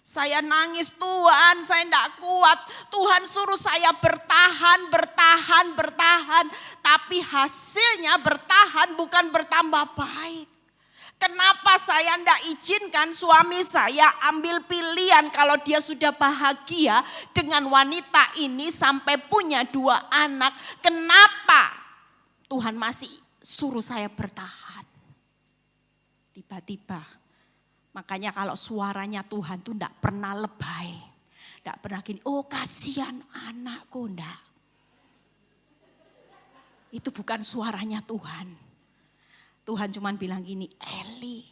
Saya nangis, Tuhan saya tidak kuat. Tuhan suruh saya bertahan. Tapi hasilnya bertahan bukan bertambah baik. Kenapa saya tidak izinkan suami saya ambil pilihan kalau dia sudah bahagia dengan wanita ini sampai punya 2 anak. Kenapa Tuhan masih suruh saya bertahan? Tiba-tiba, makanya kalau suaranya Tuhan tuh tidak pernah lebay. Tidak pernah gini, oh kasihan anakku, enggak. Itu bukan suaranya Tuhan. Tuhan cuma bilang gini, Eli,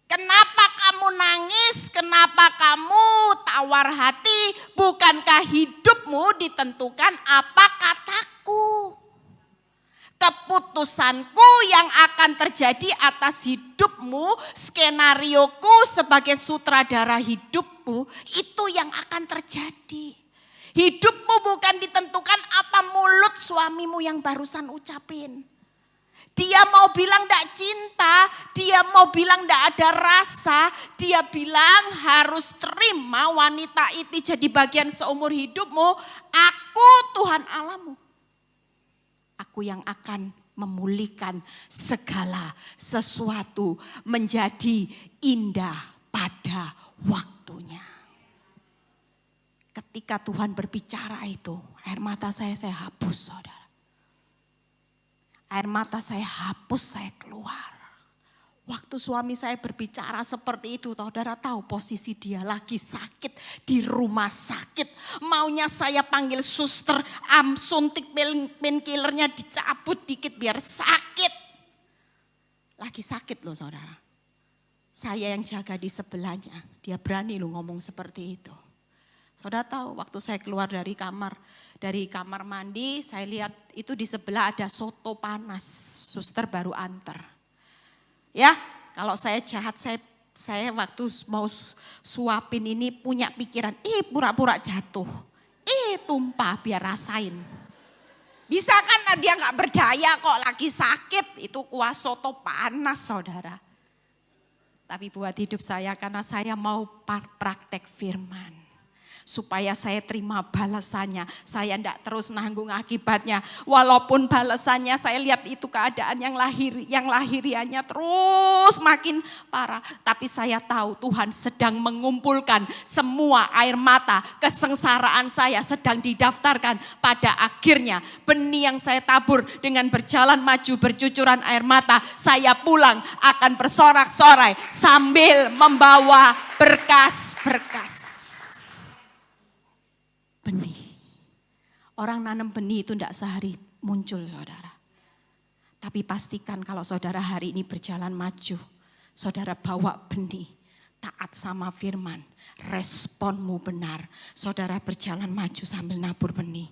kenapa kamu nangis? Kenapa kamu tawar hati? Bukankah hidupmu ditentukan apa kataku? Keputusanku yang akan terjadi atas hidupmu, skenarioku sebagai sutradara hidupmu, itu yang akan terjadi. Hidupmu bukan ditentukan apa mulut suamimu yang barusan ucapin. Dia mau bilang tidak cinta, dia mau bilang tidak ada rasa, dia bilang harus terima wanita itu jadi bagian seumur hidupmu. Aku Tuhan Allahmu. Aku yang akan memulihkan segala sesuatu menjadi indah pada waktunya. Ketika Tuhan berbicara itu, air mata saya hapus saudara. Air mata saya hapus, saya keluar. Waktu suami saya berbicara seperti itu, saudara tahu posisi dia lagi sakit di rumah sakit. Maunya saya panggil suster, suntik painkillernya dicabut dikit biar sakit. Lagi sakit loh saudara. Saya yang jaga di sebelahnya, dia berani loh ngomong seperti itu. Saudara tahu waktu saya keluar dari kamar mandi, saya lihat itu di sebelah ada soto panas, suster baru antar. Ya, kalau saya jahat, saya waktu mau suapin ini punya pikiran, pura-pura jatuh, tumpah biar rasain. Bisa kan dia gak berdaya kok lagi sakit, itu kuah soto panas saudara. Tapi buat hidup saya karena saya mau praktek firman. Supaya saya terima balasannya, saya tidak terus nanggung akibatnya. Walaupun balasannya saya lihat itu keadaan yang lahiriannya terus makin parah. Tapi saya tahu Tuhan sedang mengumpulkan semua air mata, kesengsaraan saya sedang didaftarkan. Pada akhirnya benih yang saya tabur dengan berjalan maju bercucuran air mata, saya pulang akan bersorak-sorai sambil membawa berkas-berkas. Benih. Orang nanam benih itu tidak sehari muncul saudara. Tapi pastikan kalau saudara hari ini berjalan maju. Saudara bawa benih. Taat sama firman. Responmu benar. Saudara berjalan maju sambil nabur benih.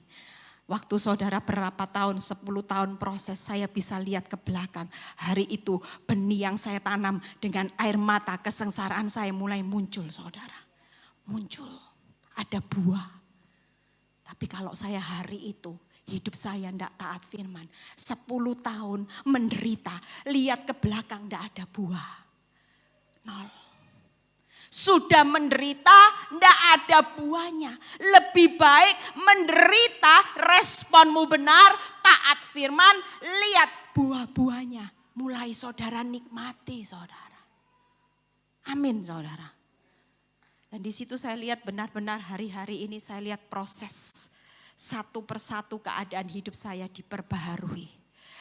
Waktu saudara berapa tahun, 10 tahun proses, saya bisa lihat ke belakang. Hari itu benih yang saya tanam dengan air mata, kesengsaraan saya mulai muncul saudara. Muncul, ada buah. Tapi kalau saya hari itu, hidup saya tidak taat firman. 10 tahun menderita, lihat ke belakang tidak ada buah. 0. Sudah menderita, tidak ada buahnya. Lebih baik menderita, responmu benar, taat firman, lihat buah-buahnya. Mulai saudara nikmati saudara. Amin saudara. Dan di situ saya lihat benar-benar hari-hari ini saya lihat proses. Satu persatu keadaan hidup saya diperbaharui.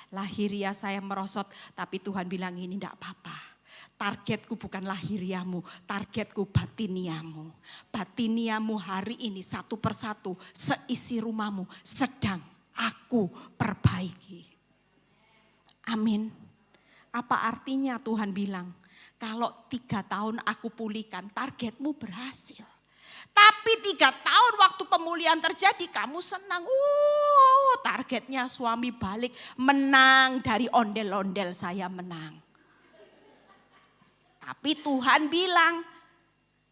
Lahiriah saya merosot, tapi Tuhan bilang ini tidak apa-apa. Targetku bukan lahiriamu, targetku batiniamu. Batiniamu hari ini satu persatu seisi rumahmu sedang aku perbaiki. Amin. Apa artinya Tuhan bilang? Kalau 3 tahun aku pulihkan, targetmu berhasil. Tapi 3 tahun waktu pemulihan terjadi kamu senang. Targetnya suami balik, menang dari ondel-ondel saya menang. Tapi Tuhan bilang,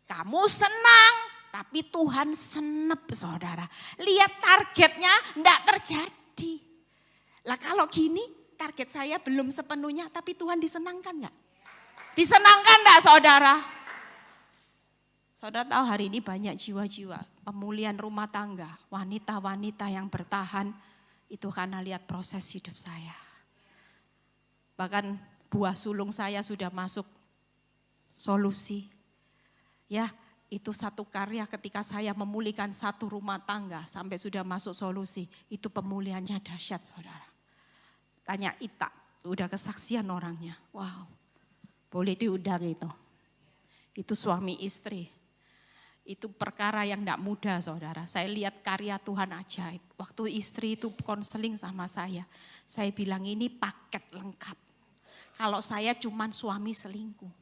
kamu senang, tapi Tuhan senep saudara. Lihat targetnya enggak terjadi. Lah kalau gini, target saya belum sepenuhnya, tapi Tuhan disenangkan enggak? Disenangkan enggak saudara? Saudara tahu hari ini banyak jiwa-jiwa pemulihan rumah tangga, wanita-wanita yang bertahan, itu karena lihat proses hidup saya. Bahkan buah sulung saya sudah masuk solusi. Ya, itu satu karya ketika saya memulihkan satu rumah tangga sampai sudah masuk solusi. Itu pemulihannya dahsyat saudara. Tanya Ita, udah kesaksian orangnya. Wow, boleh diundang itu. Itu suami istri. Itu perkara yang tidak mudah saudara. Saya lihat karya Tuhan ajaib. Waktu istri itu konseling sama saya bilang ini paket lengkap. Kalau saya cuman suami selingkuh.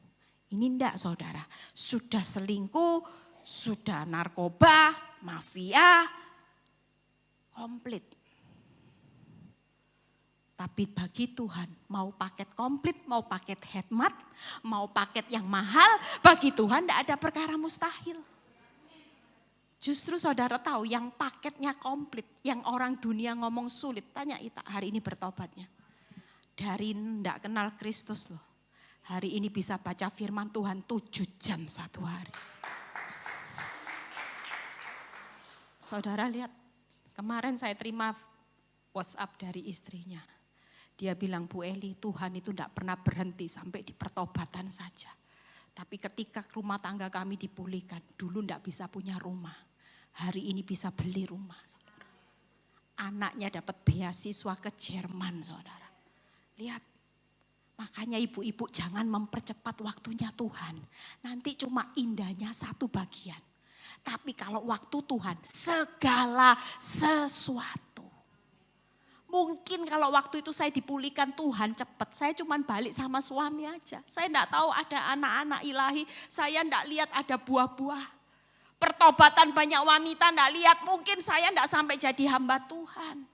Ini enggak saudara, sudah selingkuh, sudah narkoba, mafia, komplit. Tapi bagi Tuhan mau paket komplit, mau paket hemat, mau paket yang mahal, bagi Tuhan enggak ada perkara mustahil. Justru saudara tahu yang paketnya komplit, yang orang dunia ngomong sulit, tanya Ita hari ini bertobatnya. Dari enggak kenal Kristus loh. Hari ini bisa baca firman Tuhan 7 jam satu hari. Saudara lihat, kemarin saya terima WhatsApp dari istrinya. Dia bilang, Bu Eli, Tuhan itu tidak pernah berhenti sampai di pertobatan saja. Tapi ketika rumah tangga kami dipulihkan, dulu tidak bisa punya rumah. Hari ini bisa beli rumah, saudara. Anaknya dapat beasiswa ke Jerman, saudara. Lihat. Makanya ibu-ibu jangan mempercepat waktunya Tuhan. Nanti cuma indahnya satu bagian. Tapi kalau waktu Tuhan segala sesuatu. Mungkin kalau waktu itu saya dipulihkan Tuhan cepat. Saya cuma balik sama suami aja. Saya enggak tahu ada anak-anak ilahi. Saya enggak lihat ada buah-buah. Pertobatan banyak wanita enggak lihat. Mungkin saya enggak sampai jadi hamba Tuhan.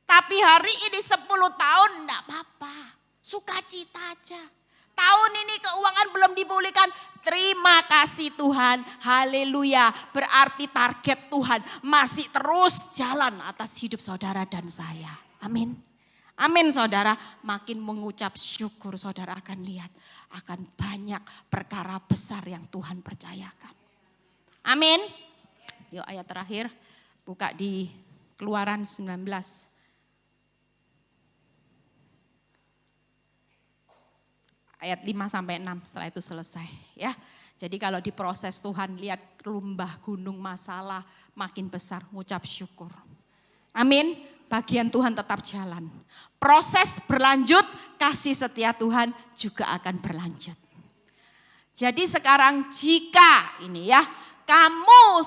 Tapi hari ini 10 tahun enggak apa-apa. Sukacita aja. Tahun ini keuangan belum dipulihkan. Terima kasih Tuhan. Haleluya. Berarti target Tuhan masih terus jalan atas hidup saudara dan saya. Amin. Amin saudara. Makin mengucap syukur saudara akan lihat. Akan banyak perkara besar yang Tuhan percayakan. Amin. Yuk ayat terakhir. Buka di Keluaran 19. Ayat 5 sampai 6 setelah itu selesai ya. Jadi kalau diproses Tuhan lihat lembah gunung masalah makin besar, ngucap syukur. Amin. Bagian Tuhan tetap jalan. Proses berlanjut, kasih setia Tuhan juga akan berlanjut. Jadi sekarang jika ini ya, kamu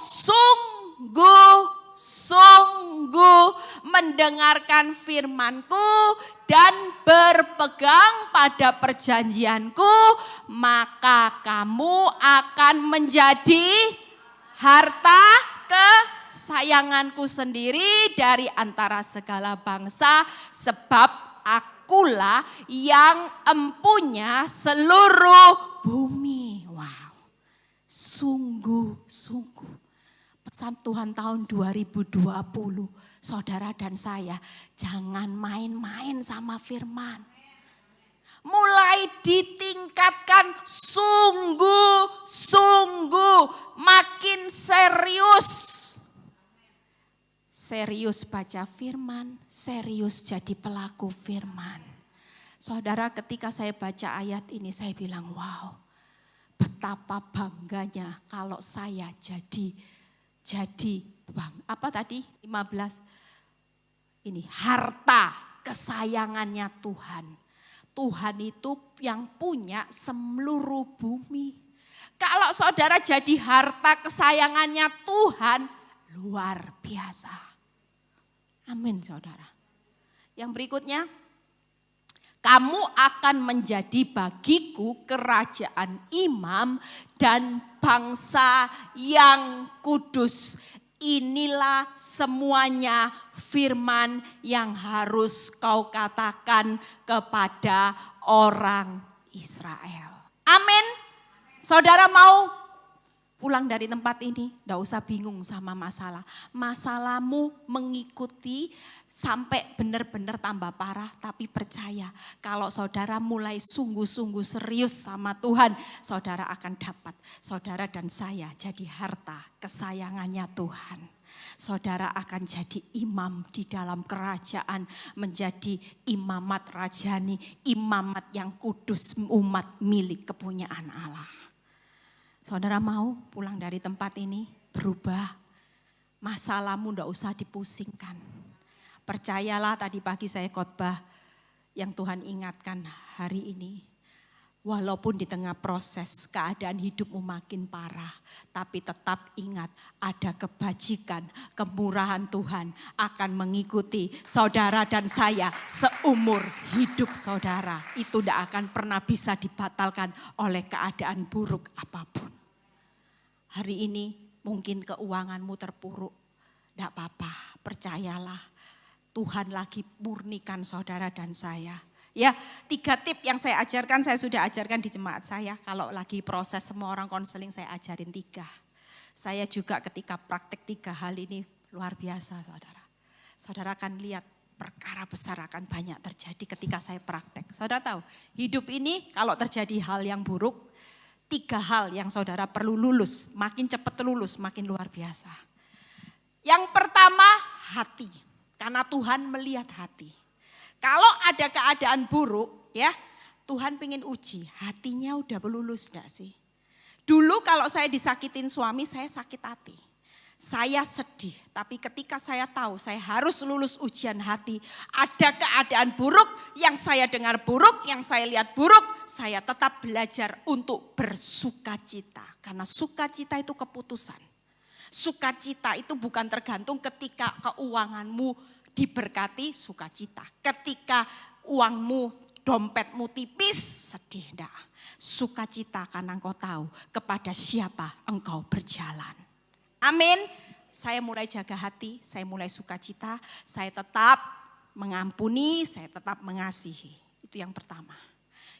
sungguh mendengarkan firman-Ku dan berpegang pada perjanjian-Ku, maka kamu akan menjadi harta sayanganku sendiri dari antara segala bangsa, sebab akulah yang empunya seluruh bumi. Wow, sungguh-sungguh pesan Tuhan tahun 2020, saudara dan saya, jangan main-main sama firman. Mulai ditingkatkan sungguh-sungguh, makin serius. Serius baca firman, serius jadi pelaku firman. Saudara, ketika saya baca ayat ini saya bilang, wow, betapa bangganya kalau saya jadi apa tadi 15 ini harta kesayangannya Tuhan. Tuhan itu yang punya seluruh bumi. Kalau saudara jadi harta kesayangannya Tuhan, luar biasa. Amin saudara. Yang berikutnya, kamu akan menjadi bagiku kerajaan imam dan bangsa yang kudus. Inilah semuanya firman yang harus kau katakan kepada orang Israel. Amin. Saudara mau pulang dari tempat ini, enggak usah bingung sama masalah. Masalahmu mengikuti sampai benar-benar tambah parah, tapi percaya kalau saudara mulai sungguh-sungguh serius sama Tuhan, saudara akan dapat. Saudara dan saya jadi harta kesayangannya Tuhan. Saudara akan jadi imam di dalam kerajaan, menjadi imamat rajani, imamat yang kudus, umat milik kepunyaan Allah. Saudara mau pulang dari tempat ini berubah, masalahmu enggak usah dipusingkan. Percayalah, tadi pagi saya khotbah yang Tuhan ingatkan hari ini. Walaupun di tengah proses keadaan hidupmu makin parah, tapi tetap ingat ada kebajikan, kemurahan Tuhan akan mengikuti saudara dan saya seumur hidup saudara. Itu tidak akan pernah bisa dibatalkan oleh keadaan buruk apapun. Hari ini mungkin keuanganmu terpuruk, tidak apa-apa, percayalah Tuhan lagi murnikan saudara dan saya. Ya, 3 tip yang saya ajarkan, saya sudah ajarkan di jemaat saya. Kalau lagi proses semua orang konseling saya ajarin 3. Saya juga ketika praktek 3 hal ini luar biasa saudara. Saudara akan lihat perkara besar akan banyak terjadi ketika saya praktek. Saudara tahu, hidup ini kalau terjadi hal yang buruk, 3 hal yang saudara perlu lulus. Makin cepat lulus, makin luar biasa. Yang pertama, hati. Karena Tuhan melihat hati. Kalau ada keadaan buruk, ya Tuhan pengen uji, hatinya udah lulus enggak sih? Dulu kalau saya disakitin suami, saya sakit hati. Saya sedih, tapi ketika saya tahu saya harus lulus ujian hati, ada keadaan buruk, yang saya dengar buruk, yang saya lihat buruk, saya tetap belajar untuk bersukacita. Karena sukacita itu keputusan. Sukacita itu bukan tergantung ketika keuanganmu diberkati, sukacita. Ketika uangmu, dompetmu tipis, sedih enggak. Sukacita karena engkau tahu kepada siapa engkau berjalan. Amin. Saya mulai jaga hati, saya mulai sukacita, saya tetap mengampuni, saya tetap mengasihi. Itu yang pertama.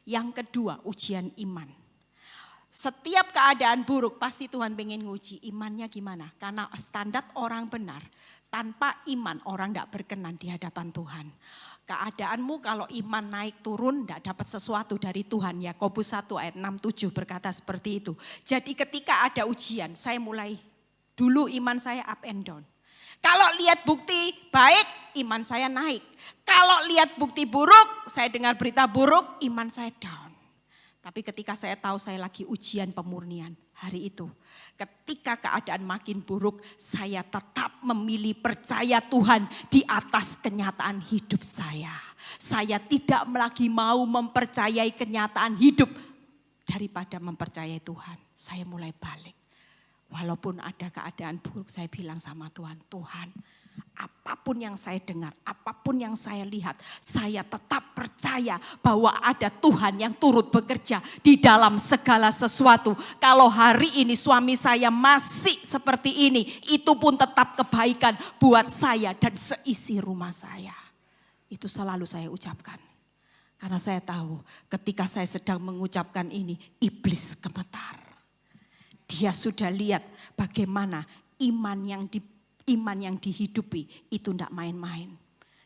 Yang kedua, ujian iman. Setiap keadaan buruk pasti Tuhan pengen nguji imannya gimana. Karena standar orang benar, tanpa iman orang tidak berkenan di hadapan Tuhan. Keadaanmu kalau iman naik turun tidak dapat sesuatu dari Tuhan. Yakobus 1 ayat 6-7 berkata seperti itu. Jadi ketika ada ujian, saya mulai dulu iman saya up and down. Kalau lihat bukti baik, iman saya naik. Kalau lihat bukti buruk, saya dengar berita buruk, iman saya down. Tapi ketika saya tahu saya lagi ujian pemurnian hari itu. Ketika keadaan makin buruk, saya tetap memilih percaya Tuhan di atas kenyataan hidup saya. Saya tidak lagi mau mempercayai kenyataan hidup daripada mempercayai Tuhan. Saya mulai balik. Walaupun ada keadaan buruk, saya bilang sama Tuhan, Tuhan Apapun yang saya dengar, apapun yang saya lihat, saya tetap percaya bahwa ada Tuhan yang turut bekerja di dalam segala sesuatu. Kalau hari ini suami saya masih seperti ini, itu pun tetap kebaikan buat saya dan seisi rumah saya. Itu selalu saya ucapkan. Karena saya tahu ketika saya sedang mengucapkan ini, iblis gemetar. Dia sudah lihat bagaimana iman yang dihidupi itu tidak main-main.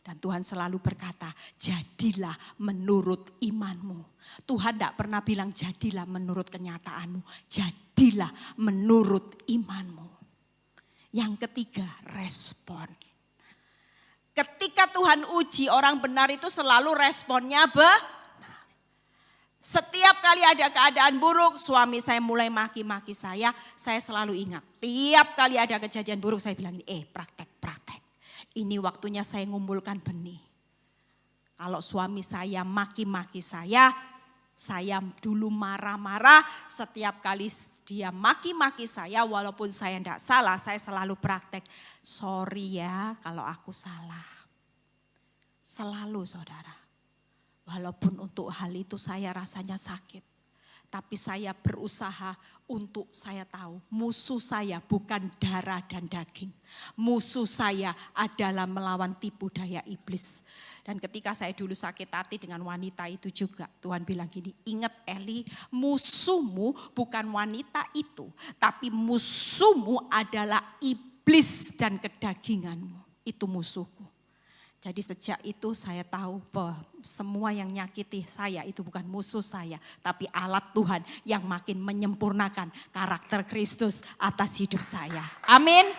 Dan Tuhan selalu berkata, jadilah menurut imanmu. Tuhan tidak pernah bilang jadilah menurut kenyataanmu. Jadilah menurut imanmu. Yang ketiga, respon. Ketika Tuhan uji orang benar itu selalu responnya benar. Setiap kali ada keadaan buruk, suami saya mulai maki-maki saya selalu ingat. Tiap kali ada kejadian buruk saya bilang, praktek. Ini waktunya saya ngumpulkan benih. Kalau suami saya maki-maki saya dulu marah-marah. Setiap kali dia maki-maki saya, walaupun saya tidak salah, saya selalu praktek. Sorry ya kalau aku salah. Selalu saudara. Walaupun untuk hal itu saya rasanya sakit. Tapi saya berusaha untuk saya tahu musuh saya bukan darah dan daging. Musuh saya adalah melawan tipu daya iblis. Dan ketika saya dulu sakit hati dengan wanita itu juga. Tuhan bilang gini, ingat Eli, musuhmu bukan wanita itu. Tapi musuhmu adalah iblis dan kedaginganmu. Itu musuhku. Jadi sejak itu saya tahu bahwa semua yang nyakiti saya itu bukan musuh saya. Tapi alat Tuhan yang makin menyempurnakan karakter Kristus atas hidup saya. Amin.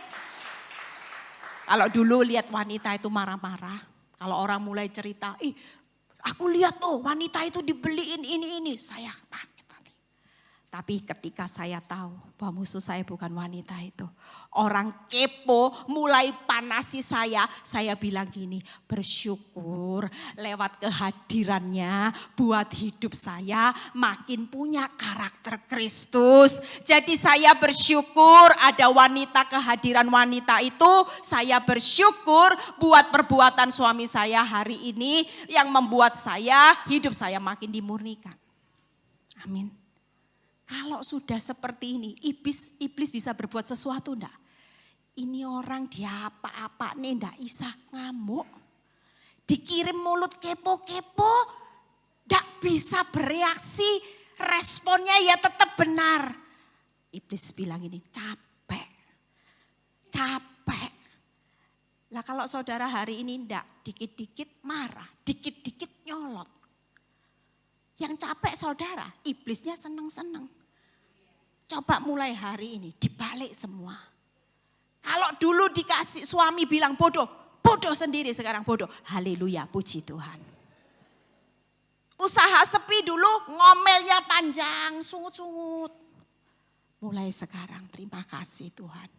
Kalau dulu lihat wanita itu marah-marah. Kalau orang mulai cerita, aku lihat wanita itu dibeliin ini. Saya panik. Tapi ketika saya tahu bahwa musuh saya bukan wanita itu. Orang kepo mulai panasi saya bilang gini, bersyukur lewat kehadirannya buat hidup saya makin punya karakter Kristus. Jadi saya bersyukur ada kehadiran wanita itu, saya bersyukur buat perbuatan suami saya hari ini yang membuat hidup saya makin dimurnikan. Amin. Kalau sudah seperti ini, iblis bisa berbuat sesuatu enggak? Ini orang dia apa-apa nih enggak bisa ngamuk. Dikirim mulut kepo-kepo, enggak bisa bereaksi, responnya ya tetap benar. Iblis bilang ini capek. Lah kalau saudara hari ini enggak, dikit-dikit marah, dikit-dikit nyolot. Yang capek saudara, iblisnya seneng-seneng. Coba mulai hari ini dibalik semua. Kalau dulu dikasih suami bilang bodoh sendiri sekarang bodoh. Haleluya, puji Tuhan. Usaha sepi dulu ngomelnya panjang, sungut-sungut. Mulai sekarang terima kasih Tuhan.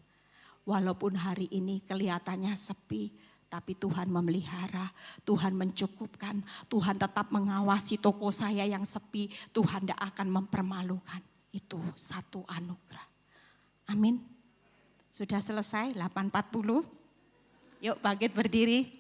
Walaupun hari ini kelihatannya sepi, tapi Tuhan memelihara, Tuhan mencukupkan, Tuhan tetap mengawasi toko saya yang sepi, Tuhan tidak akan mempermalukan. Itu satu anugerah. Amin. Sudah selesai 8.40. Yuk bangkit berdiri.